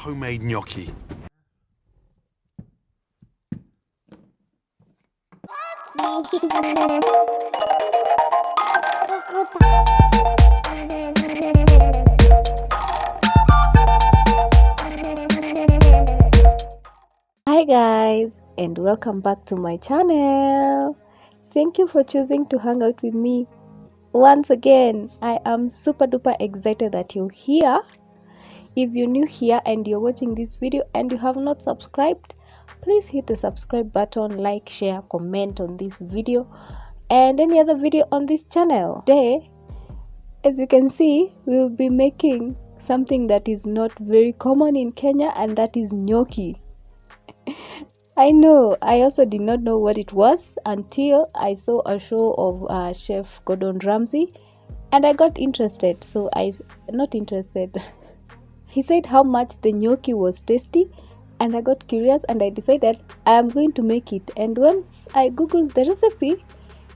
homemade gnocchi. Hi guys, and welcome back to my channel. Thank you for choosing to hang out with me once again. I am super duper excited that you're here. If you're new here and you're watching this video and you have not subscribed, please hit the subscribe button, like, share, comment on this video and any other video on this channel. Today, as you can see, we'll be making something that is not very common in Kenya, and that is gnocchi. I know, I also did not know what it was until I saw a show of Chef Gordon Ramsay and I got interested. Not interested. He said how much the gnocchi was tasty and I got curious and I decided I am going to make it. And once I googled the recipe,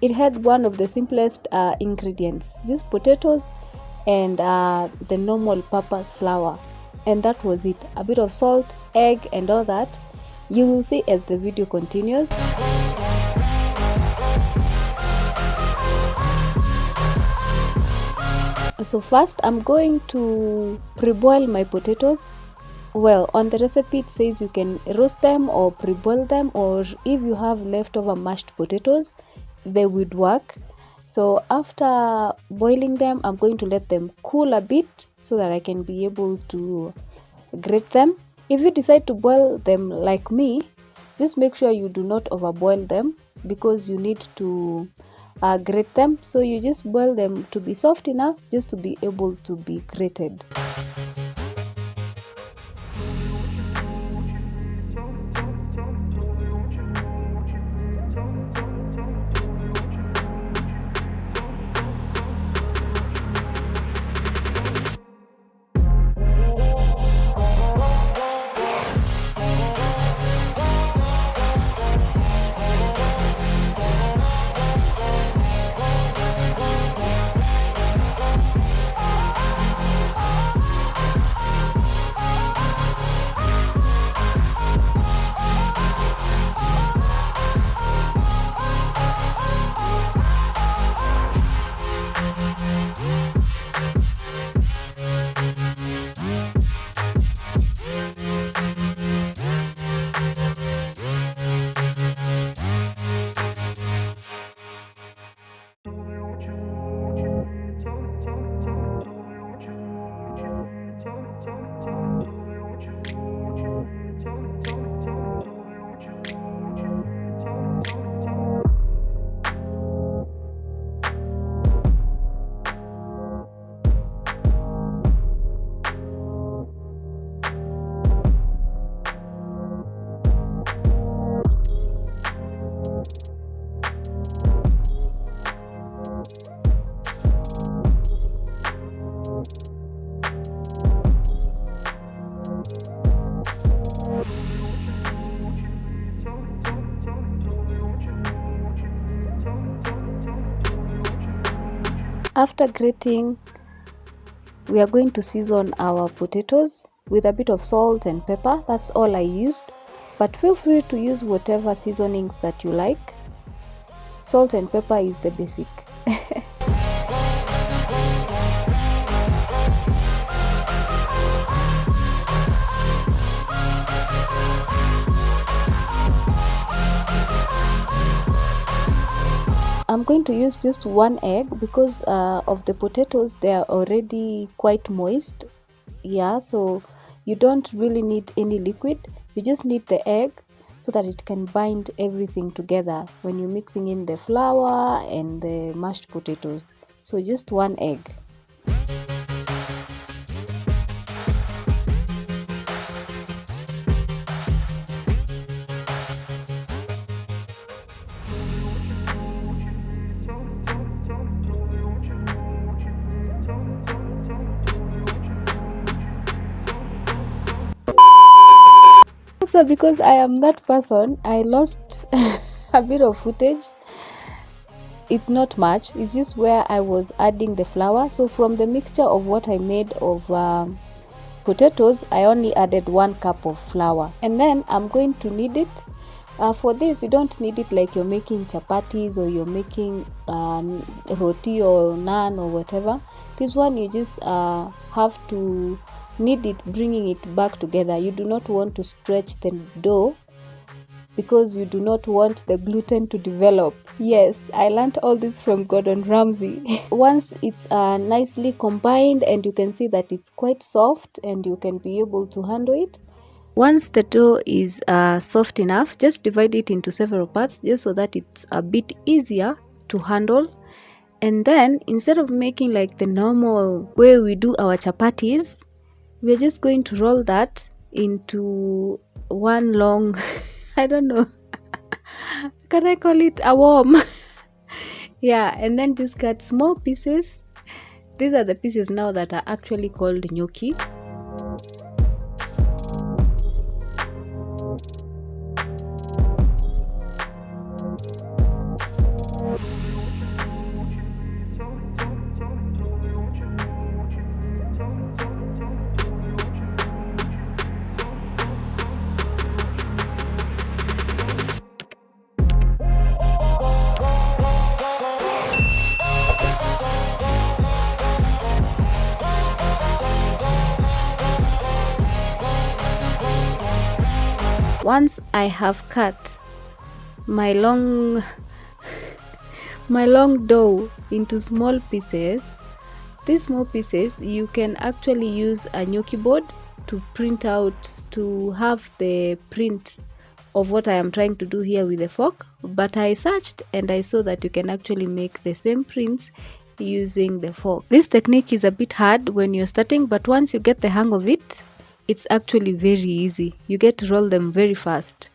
it had one of the simplest ingredients, just potatoes and the normal purpose flour. And that was it. A bit of salt, egg and all that. You will see as the video continues. So first I'm going to pre-boil my potatoes. Well, on the recipe it says you can roast them or pre-boil them, or if you have leftover mashed potatoes, they would work. So after boiling them, I'm going to let them cool a bit so that I can be able to grate them. If you decide to boil them like me, just make sure you do not overboil them because you need to grate them. So you just boil them to be soft enough just to be able to be grated. After grating, we are going to season our potatoes with a bit of salt and pepper. That's all I used, but feel free to use whatever seasonings that you like. Salt and pepper is the basic. I'm going to use just one egg because of the potatoes, they are already quite moist. Yeah, so you don't really need any liquid. You just need the egg so that it can bind everything together when you're mixing in the flour and the mashed potatoes. So just one egg. So because I am that person, I lost a bit of footage. It's not much, it's just where I was adding the flour. So from the mixture of what I made of potatoes, I only added 1 cup of flour, and then I'm going to knead it. For this, you don't knead it like you're making chapatis or you're making roti or naan or whatever. This one you just have to knead it, bringing it back together. You do not want to stretch the dough because you do not want the gluten to develop. Yes, I learned all this from Gordon Ramsay. Once it's nicely combined and you can see that it's quite soft and you can be able to handle it. Once the dough is soft enough, just divide it into several parts just so that it's a bit easier to handle. And then instead of making like the normal way we do our chapatis, we're just going to roll that into one long I don't know, can I call it a worm? Yeah, and then just cut small pieces. These are the pieces now that are actually called gnocchi. Once I have cut my long dough into small pieces, these small pieces you can actually use a gnocchi board to print out, to have the print of what I am trying to do here with the fork. But I searched and I saw that you can actually make the same prints using the fork. This technique is a bit hard when you're starting, but once you get the hang of it, it's actually very easy. You get to roll them very fast.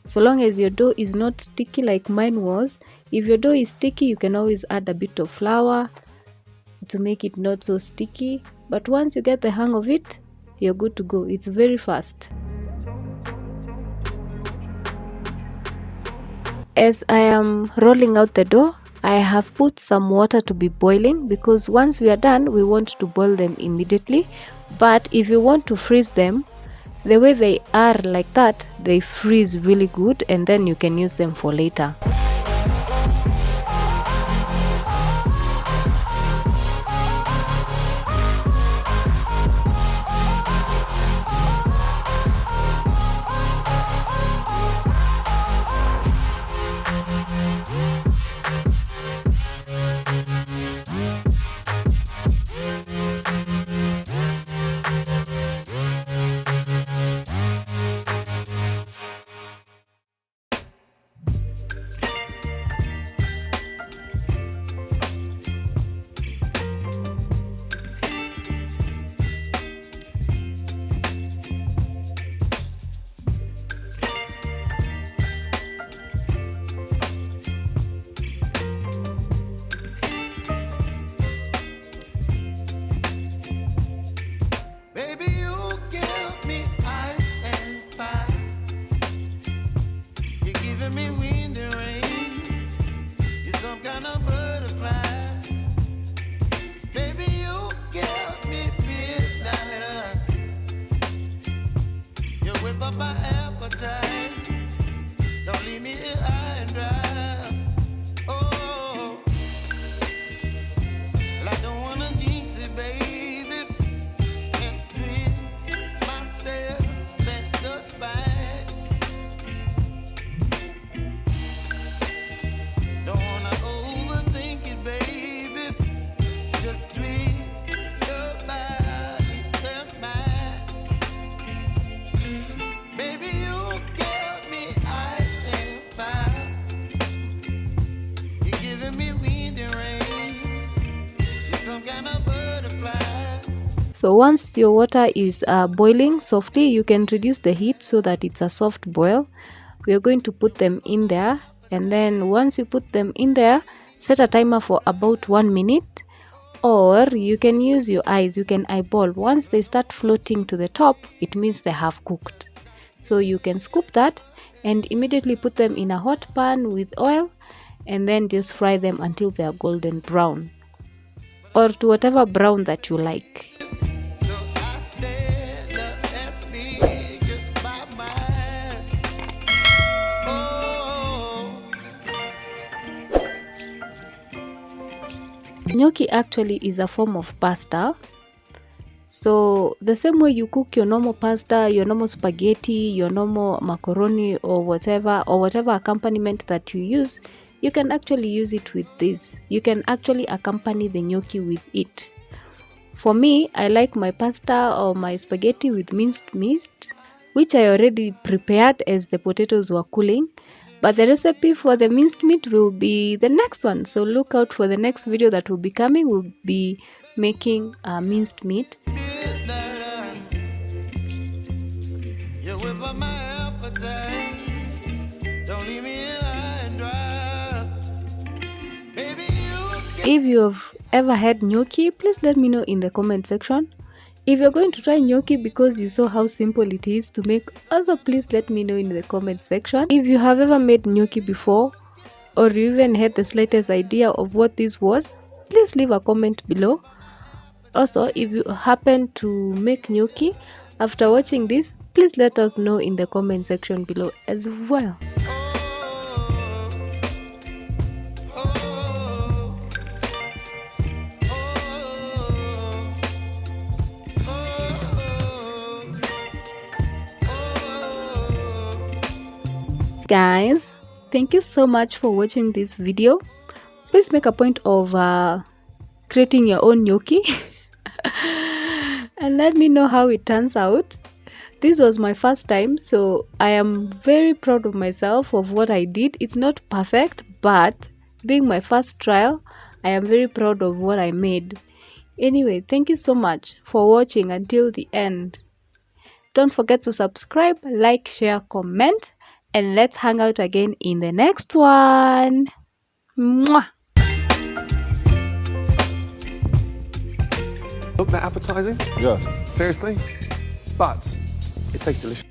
So long as your dough is not sticky like mine was. If your dough is sticky, you can always add a bit of flour to make it not so sticky. But once you get the hang of it, you're good to go. It's very fast. As I am rolling out the dough, I have put some water to be boiling because once we are done, we want to boil them immediately. But if you want to freeze them, the way they are like that, they freeze really good and then you can use them for later. So once your water is boiling softly, you can reduce the heat so that it's a soft boil. We are going to put them in there, and then once you put them in there, set a timer for about 1 minute, or you can use your eyes, you can eyeball. Once they start floating to the top, it means they have cooked. So you can scoop that and immediately put them in a hot pan with oil and then just fry them until they are golden brown, or to whatever brown that you like. Gnocchi actually is a form of pasta. So the same way you cook your normal pasta, your normal spaghetti, your normal macaroni or whatever accompaniment that you use, you can actually use it with this. You can actually accompany the gnocchi with it. For me, I like my pasta or my spaghetti with minced meat, which I already prepared as the potatoes were cooling. But the recipe for the minced meat will be the next one. So look out for the next video that will be coming. We'll be making minced meat. If you have ever had gnocchi, please let me know in the comment section. If you're going to try gnocchi because you saw how simple it is to make, also please let me know in the comment section. If you have ever made gnocchi before, or you even had the slightest idea of what this was, please leave a comment below. Also, if you happen to make gnocchi after watching this, please let us know in the comment section below as well. Guys, thank you so much for watching this video. Please make a point of creating your own gnocchi and let me know how it turns out. This was my first time, so I am very proud of myself of what I did. It's not perfect, but being my first trial, I am very proud of what I made. Anyway, thank you so much for watching until the end. Don't forget to subscribe, like, share, comment, and let's hang out again in the next one. Mwah! Look that appetizing? Yeah. Seriously? But it tastes delicious.